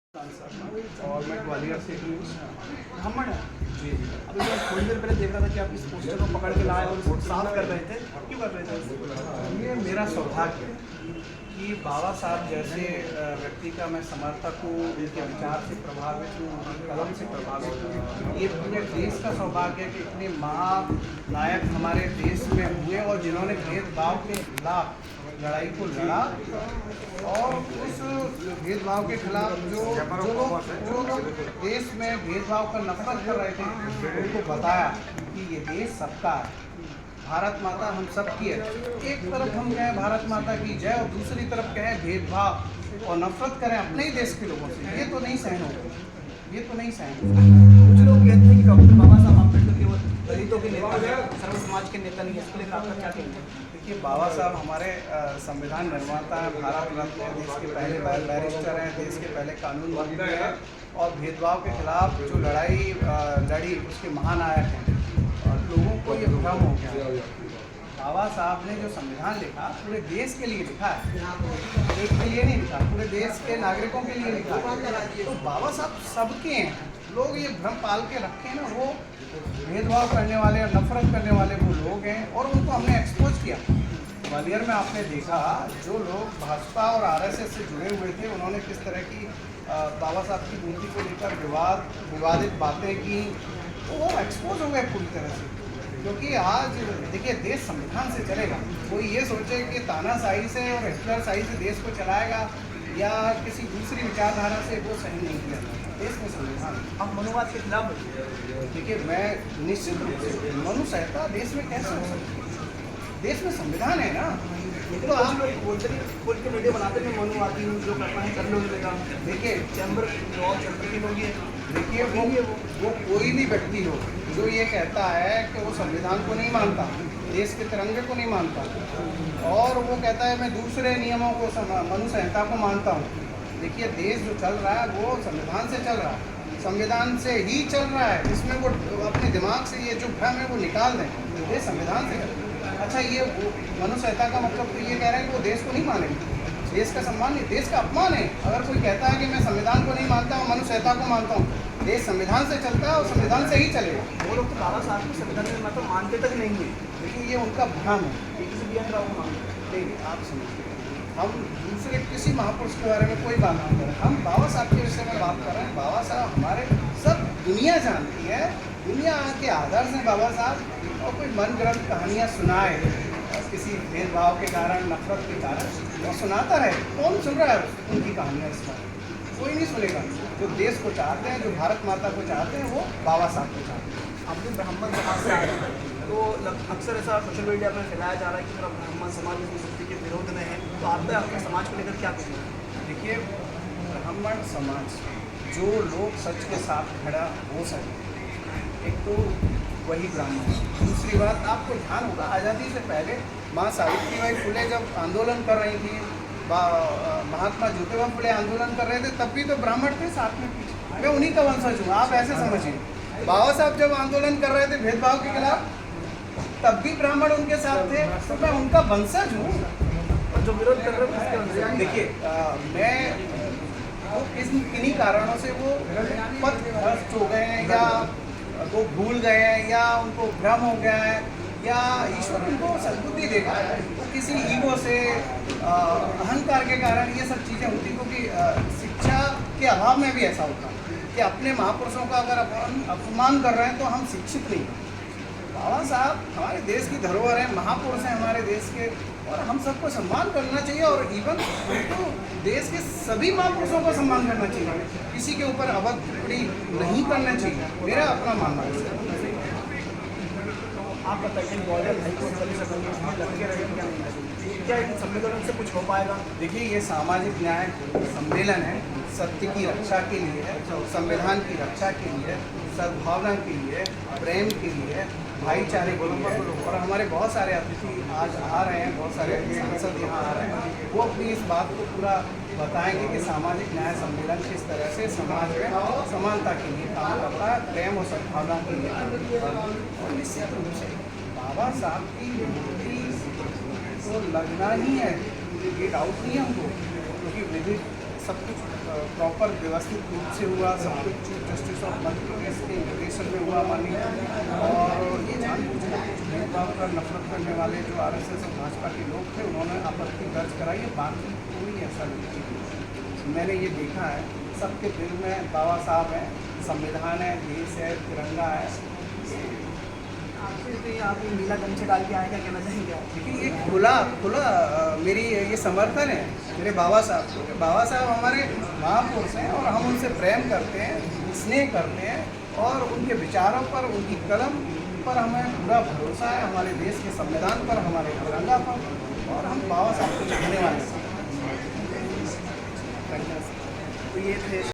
और मैं ग्वालियर से ही हूँ। ब्राह्मण है। जी जी। अभी मैं थोड़ी देर पहले देख रहा था कि आप इस पोस्टर को पकड़ के लाए और उसको साफ कर रहे थे। क्यों कर रहे थे? ये मेरा सौभाग्य है कि बाबा साहब जैसे व्यक्ति का मैं समर्थक हूँ, उनके विचार से प्रभावित हूँ, उनकी कलम से प्रभावित हूँ। ये पूरे देश का सौभाग्य है कि इतने महानायक हमारे देश में हुए और जिन्होंने भेदभाव के खिलाफ लड़ाई को लड़ा और उस भेदभाव के खिलाफ जो लोग देश में भेदभाव का नफरत कर रहे थे उनको बताया कि ये देश सबका है, भारत माता हम सब की है। एक तरफ हम कहें भारत माता की जय और दूसरी तरफ कहें भेदभाव और नफरत करें अपने ही देश के लोगों से, ये तो नहीं सहन होगा, ये तो नहीं सहन होगा। कुछ लोग कहते हैं कि डॉक्टर बाबा साहब अम्बेडकर केवल दलितों के नेता हैं, सर्व समाज के नेता नहीं है। इसके लिए आपका क्या कहना है? देखिए, बाबा साहब हमारे संविधान निर्माता हैं, भारत रत्न हैं, देश के पहले बैरिस्टर हैं, देश के पहले कानून मंत्री हैं और भेदभाव के खिलाफ जो लड़ाई लड़ी उसके महानायक हैं। और लोगों को ये भ्रम हो गया, बाबा साहब ने जो संविधान लिखा पूरे देश के लिए लिखा है, एक के लिए नहीं लिखा, पूरे देश के नागरिकों के लिए लिखा है। तो बाबा साहब सबके हैं। लोग ये भ्रम पाल के रखे ना, वो भेदभाव करने वाले और नफरत करने वाले वो लोग हैं और उनको हमने एक्सपोज किया। ग्वालियर में आपने देखा जो लोग भाजपा और आरएसएस से जुड़े हुए थे उन्होंने किस तरह की बाबा साहब की मूर्ति को लेकर विवादित बातें की, तो वो एक्सपोज हो गए पूरी तरह से। क्योंकि आज देखिए, देश संविधान से चलेगा। कोई ये सोचे कि तानाशाही से और हिटलरशाही से देश को चलाएगा या किसी दूसरी विचारधारा से, वो सही नहीं किया। देश में संविधान, हम मनुवाद के खिलाफ हैं। देखिए मैं निश्चित रूप से मनु संहिता देश में कैसे हो सकती है? देश में संविधान है ना। तो आप लोग बोलते हैं, खोल के वीडियो बनाते हैं मनुवादी जो करना है कर लो मिलेगा। देखिए चैम्बर चैम्बर के लोग ये देखिए वो कोई भी व्यक्ति हो जो ये कहता है कि वो संविधान को नहीं मानता, देश के तिरंगे को नहीं मानता और वो कहता है मैं दूसरे नियमों को मनु संहिता को मानता हूँ। देखिए, देश जो चल रहा है वो संविधान से चल रहा है, संविधान से ही चल रहा है। इसमें वो अपने दिमाग से ये जो भ्रम है वो निकाल दें, देश संविधान से चल रहा है। अच्छा, ये मनु संहिता का मतलब तो ये कह रहे हैं कि वो देश को नहीं मानेंगे, देश का सम्मान नहीं, देश का अपमान है। अगर कोई कहता है कि मैं संविधान को नहीं मानता हूँ, मनु संहिता को मानता हूँ, देश संविधान से चलता है और संविधान से ही चलेगा। वो लोग तो बाबा साहब को संविधान में मतलब मानते तक नहीं है। देखिए, ये उनका भ्रम है। मानते नहीं, आप समझिए, हम दूसरे किसी महापुरुष के बारे में कोई बात नहीं कर रहे हैं, हम बाबा साहब के विषय में बात कर रहे हैं। बाबा साहब हमारे सब दुनिया जानती है, दुनिया के आदर्श हैं बाबा साहब। और कोई मन गढ़ंत कहानियाँ सुनाए किसी भेदभाव के कारण, नफरत के कारण, वो सुनाता रहे, कौन सुन रहा है उनकी कहानियाँ? इस बार कोई नहीं सुनेगा। जो देश को चाहते हैं, जो भारत माता को चाहते हैं, वो बाबा साहब को चाहते हैं। आप भी ब्राह्मण समाज से आए हैं, तो अक्सर ऐसा सोशल मीडिया पर फैलाया जा रहा है कि मेरा ब्राह्मण समाज इस स्थिति के विरोध में है, तो आप अपने समाज को लेकर क्या कहेंगे? देखिए, ब्राह्मण समाज जो लोग सच के साथ खड़ा हो सके, एक तो वही ब्राह्मण। दूसरी बात, आपको ध्यान होगा आज़ादी से पहले माँ सावित्रीबाई फुले जब आंदोलन कर रही थी, महात्मा ज्योतिबा फुले आंदोलन कर रहे थे, तब भी तो ब्राह्मण थे साथ में पीछे। मैं उन्हीं का वंशज हूँ, आप ऐसे समझिए। बाबा साहब जब आंदोलन कर रहे थे भेदभाव के खिलाफ, तब भी ब्राह्मण उनके साथ थे, तो मैं उनका वंशज हूँ। और जो विरोध कर रहे हैं उसके वजह देखिए, मैं वो किन्हीं कारणों से वो पथभ्रष्ट हो गए हैं या वो भूल गए हैं या उनको भ्रम हो गया है या ईश्वर उनको सद्बुद्धि देगा। वो किसी ईगो से, अहंकार के कारण ये सब चीज़ें होती, क्योंकि शिक्षा के अभाव में भी ऐसा होता है कि अपने महापुरुषों का अगर अपमान कर रहे हैं तो हम शिक्षित नहीं हैं। बाबा साहब हमारे देश की धरोहर है, महापुरुष हैं हमारे देश के, और हम सबको सम्मान करना चाहिए। और इवन तो देश के सभी महापुरुषों को सम्मान करना चाहिए, किसी के ऊपर अवध टिप्पणी नहीं करना चाहिए, मेरा अपना मानना है। आप बताइए, ग्वालियर हाईकोर्ट लड़के रहेंगे क्या इन सम्मेलन से कुछ हो पाएगा? देखिए, ये सामाजिक न्याय सम्मेलन है, सत्य की रक्षा के लिए है, संविधान की रक्षा के लिए, सद्भावना के लिए, प्रेम के लिए, भाईचारे के लिए। और हमारे बहुत सारे अतिथि आज आ रहे हैं, बहुत सारे सांसद यहाँ आ रहे हैं, वो अपनी इस बात को पूरा बताएंगे कि सामाजिक न्याय सम्मेलन किस तरह से समाज में समानता के लिए काम करता है, प्रेम और सद्भावना के लिए। और निश्चित रूप से बाबा साहब की मूर्ति तो लगना ही है, ये डाउट नहीं है हमको, क्योंकि विधि सब कुछ प्रॉपर व्यवस्थित रूप से हुआ, सब कुछ chief justice of Madhya Pradesh के निर्देशन में हुआ माननीय। और ये जानबूझकर कुछ भेदभाव कर नफरत करने वाले जो आरएसएस और भाजपा के लोग थे, उन्होंने आपत्ति दर्ज कराई है। बाकी कोई ऐसा नहीं है। मैंने ये देखा है, सबके दिल में बाबा साहब हैं, संविधान है, देश है, तिरंगा है। आप ये नीला गमछा डाल के आए, क्या कहना चाहेंगे आप? देखिए ये खुला मेरी ये समर्थन है मेरे बाबा साहब को। बाबा साहब हमारे महापुरुष हैं और हम उनसे प्रेम करते हैं, स्नेह करते हैं और उनके विचारों पर, उनकी कलम पर हमें पूरा भरोसा है, हमारे देश के संविधान पर, हमारे तिरंगा पर, और हम बाबा साहब को चाहने वाले हैं। तो ये थे